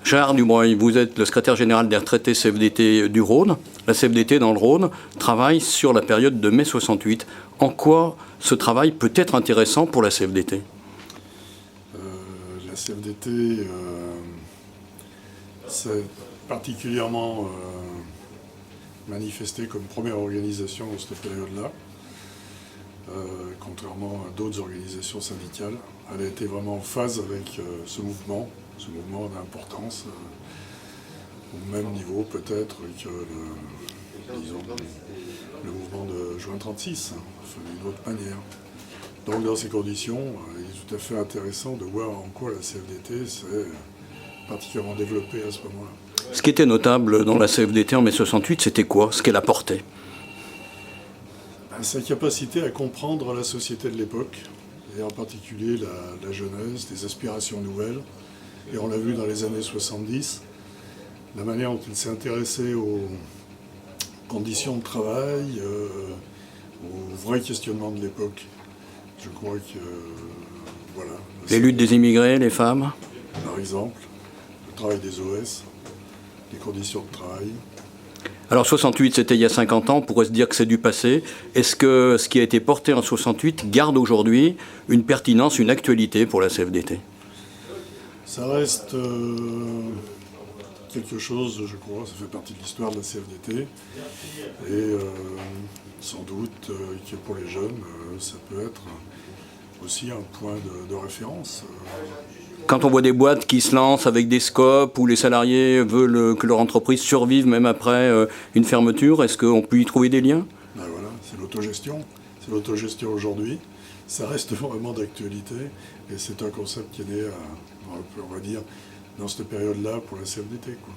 Gérard Dubreuil, vous êtes le secrétaire général des retraités CFDT du Rhône. La CFDT dans le Rhône travaille sur la période de mai 68. En quoi ce travail peut être intéressant pour la CFDT ? La CFDT s'est particulièrement manifestée comme première organisation dans cette période-là, contrairement à d'autres organisations syndicales. Elle a été vraiment en phase avec ce mouvement d'importance, au même niveau peut-être que le mouvement de juin 36, enfin, d'une autre manière. Donc dans ces conditions, il est tout à fait intéressant de voir en quoi la CFDT s'est particulièrement développée à ce moment-là. Ce qui était notable dans la CFDT en mai 68, c'était quoi? Ce qu'elle apportait? Sa capacité à comprendre la société de l'époque, et en particulier la jeunesse, des aspirations nouvelles. Et on l'a vu dans les années 70, la manière dont il s'est intéressé aux conditions de travail, aux vrais questionnements de l'époque. Je crois que, voilà. Les luttes des immigrés, les femmes? Par exemple, le travail des OS, les conditions de travail. Alors 68, c'était il y a 50 ans, on pourrait se dire que c'est du passé. Est-ce que ce qui a été porté en 68 garde aujourd'hui une pertinence, une actualité pour la CFDT? Ça reste quelque chose, je crois, ça fait partie de l'histoire de la CFDT. Et sans doute que pour les jeunes, ça peut être aussi un point de référence. Quand on voit des boîtes qui se lancent avec des scopes où les salariés veulent que leur entreprise survive même après une fermeture, est-ce qu'on peut y trouver des liens? Ben voilà, c'est l'autogestion. C'est l'autogestion aujourd'hui. Ça reste vraiment d'actualité et c'est un concept qui est né, on va dire, dans cette période-là pour la CFDT, quoi.